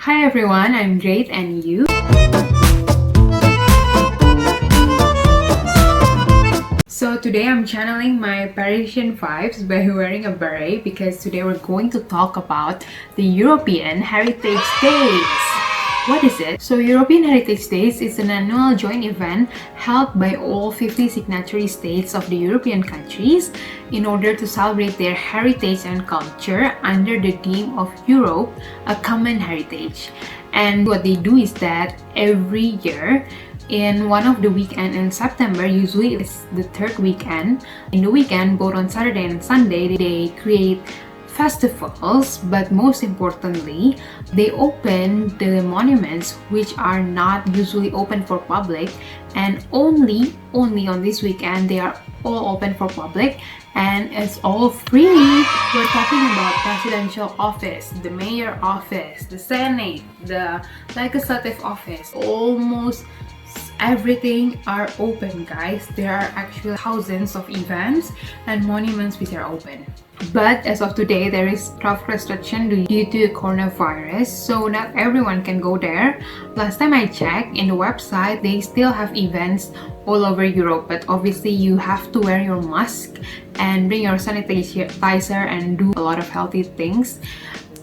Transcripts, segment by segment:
Hi everyone, I'm great and you? So today I'm channeling my Parisian vibes by wearing a beret because today we're going to talk about the European Heritage Days. What is it? So European Heritage Days is an annual joint event held by all 50 signatory states of the European countries in order to celebrate their heritage and culture under the theme of Europe, a common heritage. And what they do is that every year in one of the weekend in September, usually it's the third weekend. In the weekend, both on Saturday and Sunday, they create festivals, but most importantly, they open the monuments which are not usually open for public, and only on this weekend they are all open for public and it's all free. We're talking about presidential office, the mayor office, the senate, the legislative office, almost everything are open, guys. There are actually thousands of events and monuments which are open. But as of today, there is tough restriction due to coronavirus, so not everyone can go there. Last time I checked in the website, they still have events all over Europe, but obviously you have to wear your mask and bring your sanitizer and do a lot of healthy things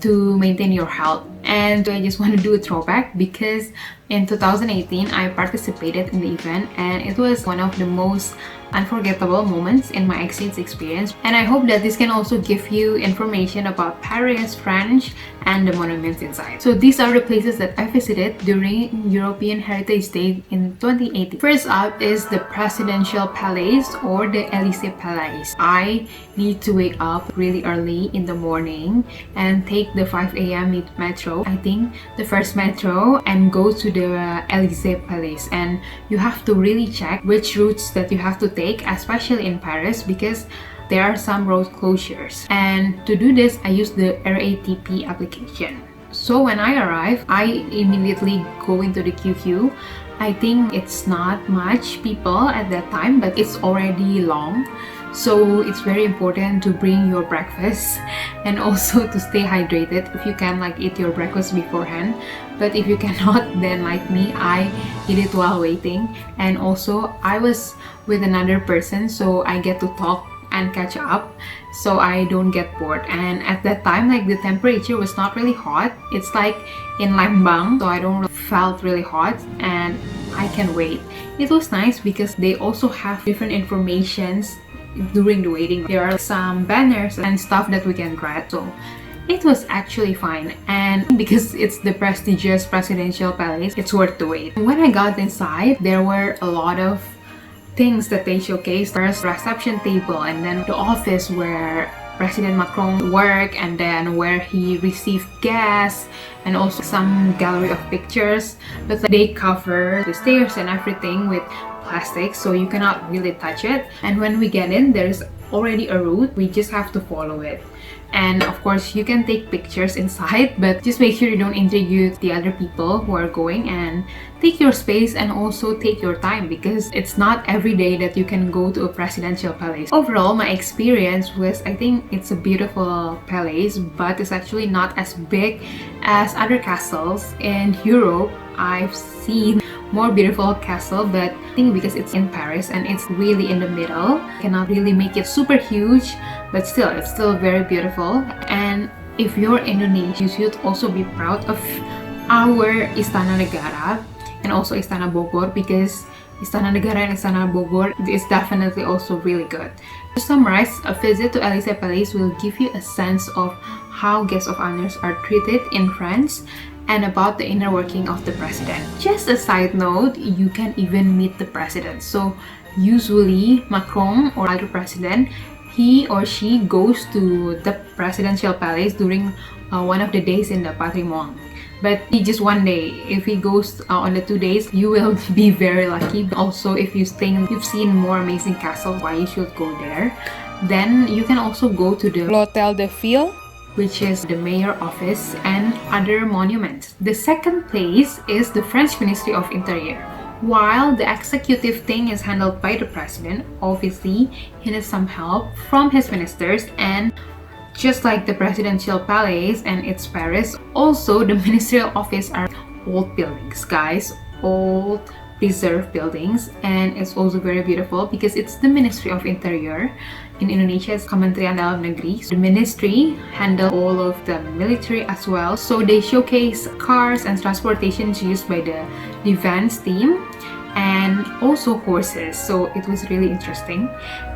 to maintain your health. And I just want to do a throwback because in 2018 I participated in the event and it was one of the most unforgettable moments in my exchange experience, and I hope that this can also give you information about Paris, France, and the monuments inside. So these are the places that I visited during European Heritage Day in 2018. First up is the Presidential Palace or the Élysée Palace. I need to wake up really early in the morning and take the 5 a.m. metro, I think the first metro, and go to the Élysée Palace. And you have to really check which routes that you have to take, especially in Paris, because there are some road closures. And to do this, I use the RATP application. So when I arrive, I immediately go into the QQ. I think it's not much people at that time, but it's already long. So it's very important to bring your breakfast and also to stay hydrated. If you can, like, eat your breakfast beforehand, but if you cannot, then like me, I eat it while waiting. And also I was with another person, so I get to talk and catch up so I don't get bored. And at that time, like, the temperature was not really hot. It's like in Lembang, so I don't felt really hot and I can wait. It was nice because they also have different informations during the waiting. There are some banners and stuff that we can grab, so it was actually fine. And because it's the prestigious presidential palace, it's worth the wait. When I got inside, there were a lot of things that they showcased. There's a reception table, and then the office where President Macron worked, and then where he received guests, and also some gallery of pictures. But they cover the stairs and everything with plastic, so you cannot really touch it. And when we get in, there's already a route, we just have to follow it. And of course you can take pictures inside, but just make sure you don't interview the other people who are going, and take your space and also take your time, because it's not every day that you can go to a presidential palace. Overall, my experience was, I think it's a beautiful palace, but it's actually not as big as other castles in Europe. I've seen more beautiful castle, but I think because it's in Paris and it's really in the middle, cannot really make it super huge, but still it's still very beautiful. And if you're Indonesian, you should also be proud of our Istana Negara and also Istana Bogor, because Istana Negara and Istana Bogor is definitely also really good. To summarize, a visit to Élysée Palace will give you a sense of how guests of honors are treated in France and about the inner working of the president. Just a side note, you can even meet the president. So usually Macron or other president, he or she goes to the presidential palace during one of the days in the Patrimoine. But just one day. If he goes on the 2 days, you will be very lucky. Also, if you've seen more amazing castles, why you should go there. Then you can also go to the L'Hôtel de Ville, which is the mayor office, and other monuments. The second place is the French Ministry of Interior. While the executive thing is handled by the president, obviously he needs some help from his ministers, and Just like the presidential palace and its Paris, also the ministerial office are old buildings, guys, old preserved buildings, and it's also very beautiful because it's the Ministry of Interior. In Indonesia, it's Kementerian Dalam Negeri. So the ministry handle all of the military as well. So they showcase cars and transportations used by the defense team and also horses. So it was really interesting.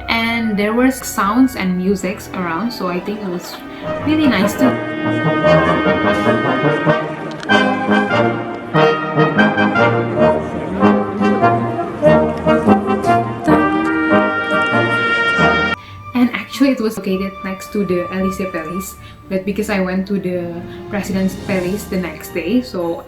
And there were sounds and musics around, so I think it was really nice too. And actually it was located next to the Elysee Palace, but because I went to the President's Palace the next day, so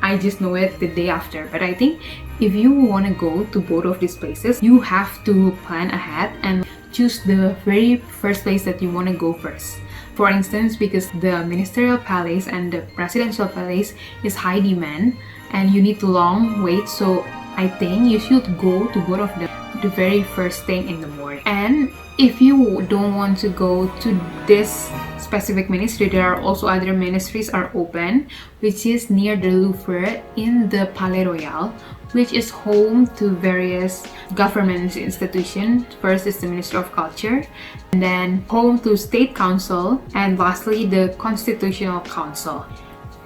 I just know it the day after. But I think if you want to go to both of these places, you have to plan ahead and choose the very first place that you want to go first. For instance, because the Ministerial Palace and the Presidential Palace is high demand and you need to long wait, so I think you should go to both of them the very first thing in the morning. And if you don't want to go to this specific ministry, there are also other ministries are open, which is near the Louvre in the Palais Royal, which is home to various government institutions. First is the Ministry of Culture, and then home to State Council, and lastly the Constitutional Council.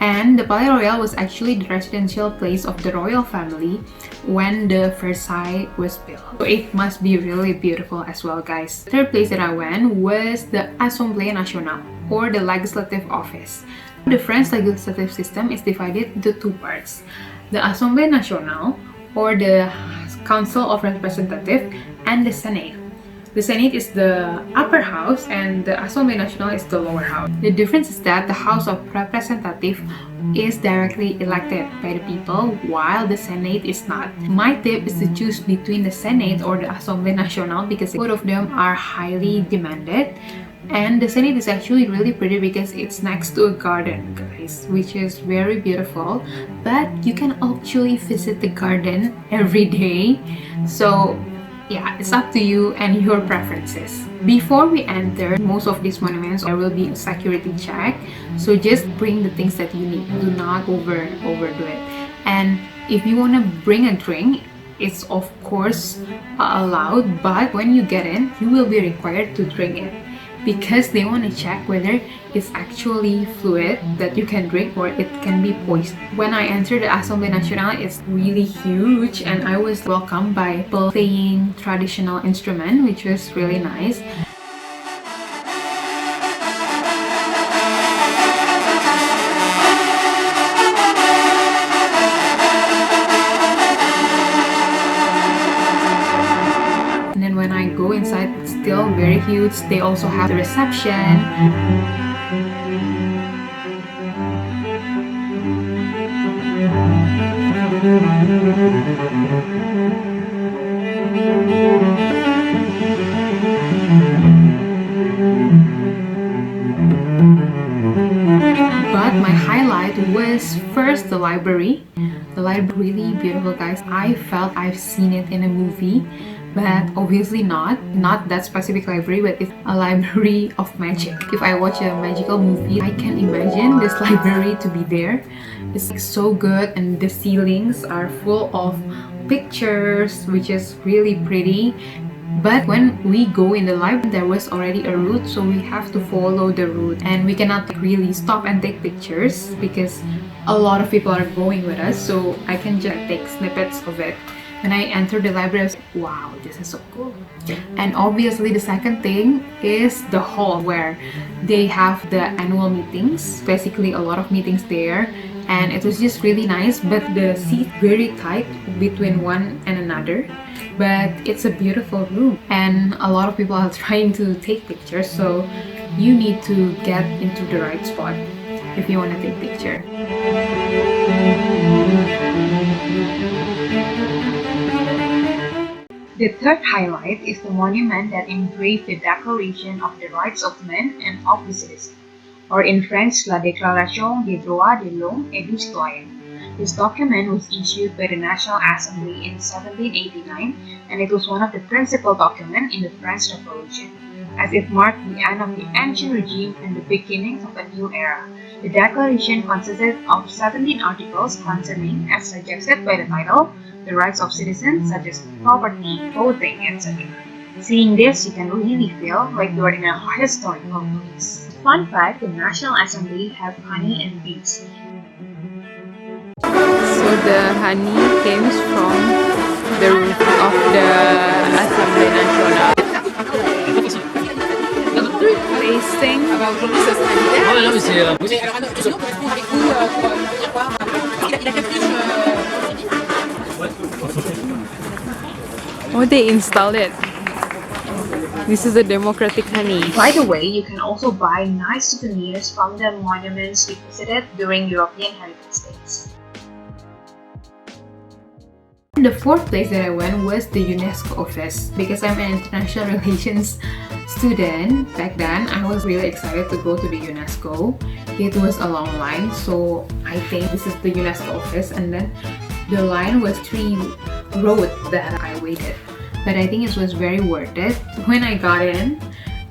And the Palais Royal was actually the residential place of the royal family when the Versailles was built. So it must be really beautiful as well, guys. The third place that I went was the Assemblée Nationale, or the Legislative Office. The French legislative system is divided into two parts: the Assemblée Nationale, or the Council of Representatives, and the Senate. The Senate is the upper house and the Assemblée Nationale is the lower house. The difference is that the House of Representatives is directly elected by the people, while the Senate is not. My tip is to choose between the Senate or the Assemblée Nationale because both of them are highly demanded. And the Senate is actually really pretty because it's next to a garden, guys, which is very beautiful. But you can actually visit the garden every day. So yeah, it's up to you and your preferences. Before we enter most of these monuments, there will be a security check. So just bring the things that you need. Do not overdo it. And if you want to bring a drink, it's of course allowed, but when you get in, you will be required to drink it, because they want to check whether it's actually fluid that you can drink or it can be poison. When I entered the Assemblée Nationale, it's really huge and I was welcomed by people playing traditional instrument, which was really nice. And then when I go inside, it's still very huge. They also have the reception. But my highlight was first the library. The library really beautiful, guys. I felt I've seen it in a movie, but obviously not that specific library, but it's a library of magic. If I watch a magical movie, I can imagine this library to be there. It's like so good, and the ceilings are full of pictures, which is really pretty. But when we go in the library, there was already a route, so we have to follow the route, and we cannot really stop and take pictures because a lot of people are going with us, so I can just take snippets of it. When I entered the library, I was like, wow, this is so cool. And obviously the second thing is the hall where they have the annual meetings, basically a lot of meetings there, and it was just really nice, but the seat very tight between one and another. But it's a beautiful room and a lot of people are trying to take pictures, so you need to get into the right spot if you want to take picture. The third highlight is the monument that engraved the Declaration of the Rights of Man and of the Citizen, or in French, La Déclaration des droits de l'homme et du citoyen. This document was issued by the National Assembly in 1789, and it was one of the principal documents in the French Revolution. as it marked the end of the ancient regime and the beginnings of a new era. The declaration consisted of 17 articles concerning, as suggested by the title, the rights of citizens such as property, voting, etc. Seeing this, you can really feel like you are in a historical place. Fun fact, the National Assembly have honey and bees. So the honey comes from the roof of the Assembly Nasional. Tasting. Oh, they installed it. This is a democratic honey. By the way, you can also buy nice souvenirs from the monuments we visited during European Heritage Days. The fourth place that I went was the UNESCO office. Because I'm an international relations student back then, I was really excited to go to the UNESCO. It was a long line, so I think this is the UNESCO office, and then the line was 3 rows that I waited. But I think it was very worth it. When I got in,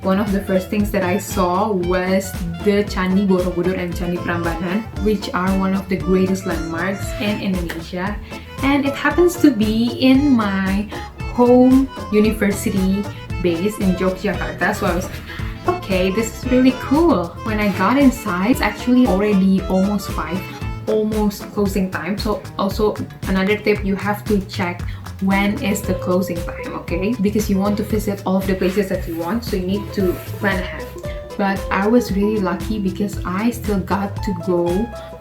one of the first things that I saw was the Candi Borobudur and Candi Prambanan, which are one of the greatest landmarks in Indonesia. And it happens to be in my home university base in Yogyakarta. So I was like, okay, this is really cool. When I got inside, it's actually already almost 5, almost closing time. So also another tip, you have to check when is the closing time, okay? Because you want to visit all of the places that you want, so you need to plan ahead. But I was really lucky because I still got to go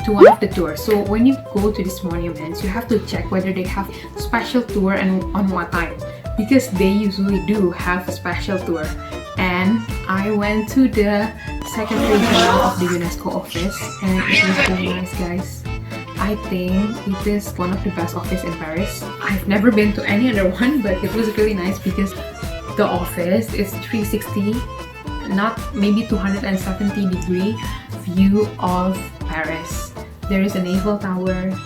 to one of the tours. So when you go to these monuments, you have to check whether they have special tour and on what time, because they usually do have a special tour. And I went to the Secretary General of the UNESCO office, and it was really nice, guys. I think it is one of the best offices in Paris. I've never been to any other one, but it was really nice because the office is 360, not maybe 270-degree view of Paris. There is an Eiffel Tower.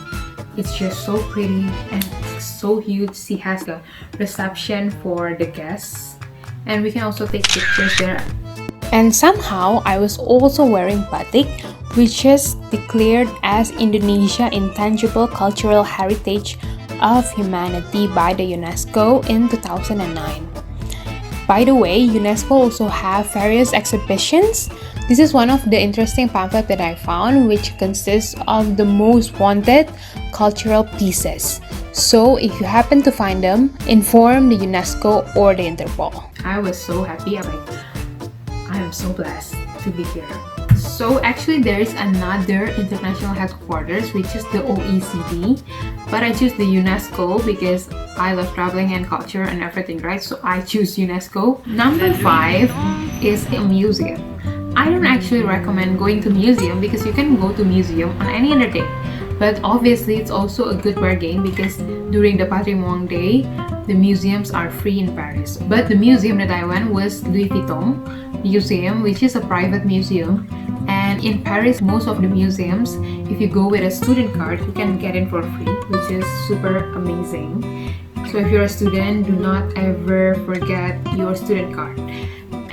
It's just so pretty and it's so huge. She has a reception for the guests, and we can also take pictures there. And somehow I was also wearing batik, which is declared as Indonesia Intangible Cultural Heritage of Humanity by the UNESCO in 2009. By the way, UNESCO also have various exhibitions. This is one of the interesting pamphlets that I found, which consists of the most wanted cultural pieces. So if you happen to find them, inform the UNESCO or the Interpol. I was so happy. I am so blessed to be here. So actually there is another international headquarters, which is the OECD, but I choose the UNESCO because I love traveling and culture and everything, right? So I choose UNESCO. Number 5 is a museum. I don't actually recommend going to museum because you can go to museum on any other day. But obviously it's also a good bargain because during the Patrimoine Day, the museums are free in Paris. But the museum that I went was Louis Vuitton Museum, which is a private museum. And in Paris, most of the museums, if you go with a student card, you can get in for free, which is super amazing. So if you're a student, do not ever forget your student card.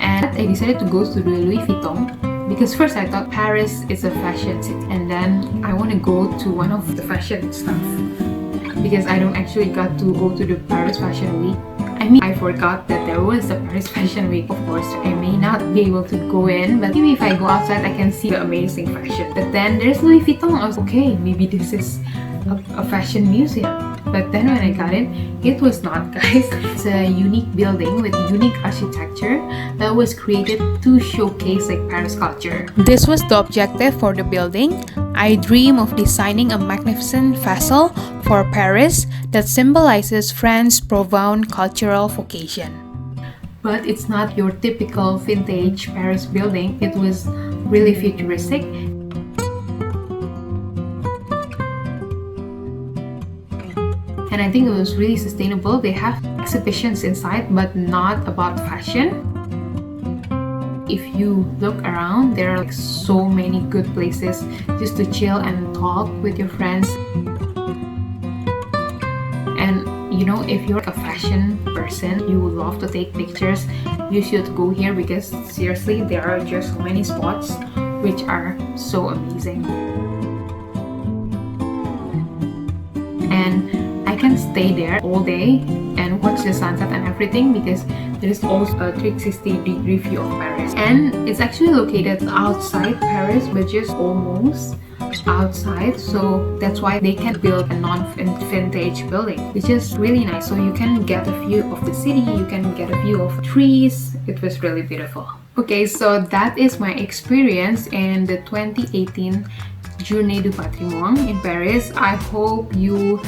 And I decided to go to the Louis Vuitton because first I thought Paris is a fashion city, and then I want to go to one of the fashion stuff because I don't actually got to go to the Paris Fashion Week. I mean, I forgot that there was a Paris Fashion Week. Of course, I may not be able to go in, but maybe if I go outside, I can see the amazing fashion. But then there's Louis Vuitton. I was okay, maybe this is a fashion museum. But then when I got in, it was not, guys. It's a unique building with unique architecture that was created to showcase like Paris culture. This was the objective for the building. I dream of designing a magnificent vessel for Paris that symbolizes France's profound cultural vocation. But it's not your typical vintage Paris building. It was really futuristic. And I think it was really sustainable. They have exhibitions inside, but not about fashion. If you look around, there are like so many good places just to chill and talk with your friends. And you know, if you're a fashion person, you would love to take pictures, you should go here because seriously, there are just so many spots which are so amazing. And I can stay there all day and watch the sunset and everything because there is also a 360-degree view of Paris. And it's actually located outside Paris, but just almost outside, so that's why they can build a non-vintage building, which is really nice. So you can get a view of the city, you can get a view of trees. It was really beautiful. Okay, so that is my experience in the 2018 Journée du Patrimoine in Paris. I hope you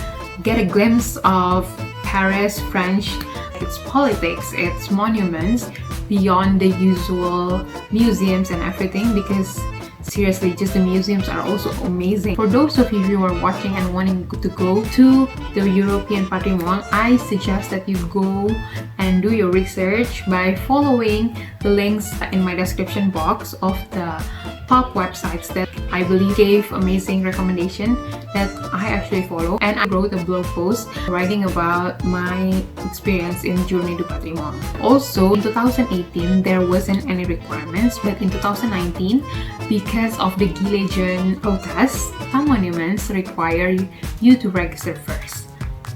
get a glimpse of Paris, French, its politics, its monuments, beyond the usual museums and everything, because seriously, just the museums are also amazing. For those of you who are watching and wanting to go to the European Patrimoine, I suggest that you go and do your research by following the links in my description box of the top websites that I believe gave amazing recommendation that I actually follow. And I wrote a blog post writing about my experience in Journée du Patrimoine. Also, in 2018, there wasn't any requirements, but in 2019, because of the Gilets Jaunes protests, some monuments require you to register first.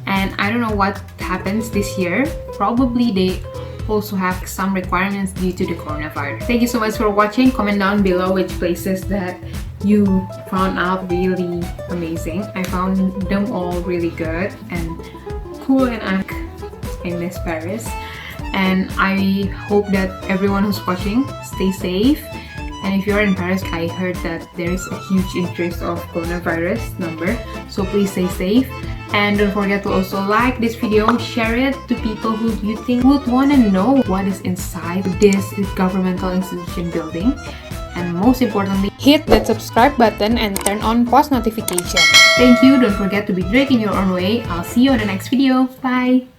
And I don't know what happens this year. Probably they also have some requirements due to the coronavirus. Thank you so much for watching. Comment down below which places that you found out really amazing. I found them all really good and cool, and I miss Paris. And I hope that everyone who's watching stay safe. And if you're in Paris, I heard that there is a huge increase of coronavirus number, so please stay safe. And don't forget to also like this video, share it to people who you think would want to know what is inside this governmental institution building. And most importantly, Hit that subscribe button and turn on post notification. thank you. Don't forget to be great in your own way. I'll see you on the next video. Bye!